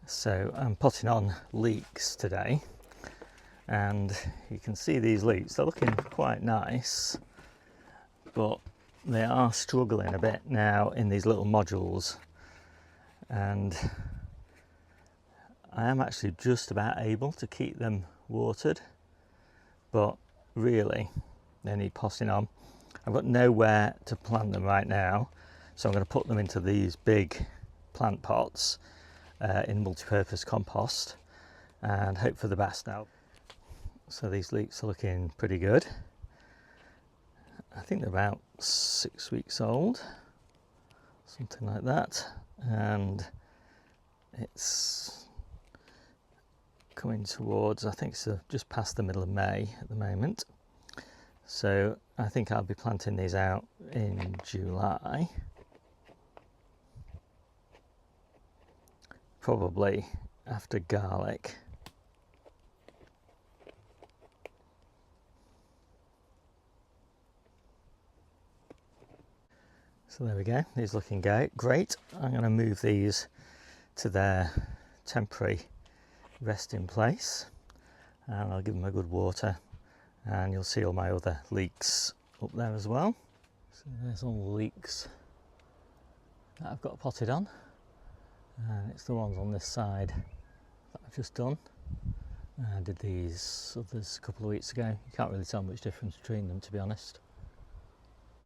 So I'm potting on leeks today, and you can see these leeks, they're looking quite nice, but they are struggling a bit now in these little modules, and I am actually just about able to keep them watered, but really they need potting on. I've got nowhere to plant them right now, so I'm going to put them into these big plant pots in multi-purpose compost and hope for the best now. So these leeks are looking pretty good. I think they're about 6 weeks old, something like that, and it's coming towards, I think it's just past the middle of May at the moment. So I think I'll be planting these out in July, probably after garlic. So there we go, these looking great. I'm going to move these to their temporary resting place, and I'll give them a good water, and you'll see all my other leeks up there as well. So there's all the leeks that I've got potted on, and it's the ones on this side that I've just done. I did these others a couple of weeks ago. You can't really tell much difference between them, to be honest.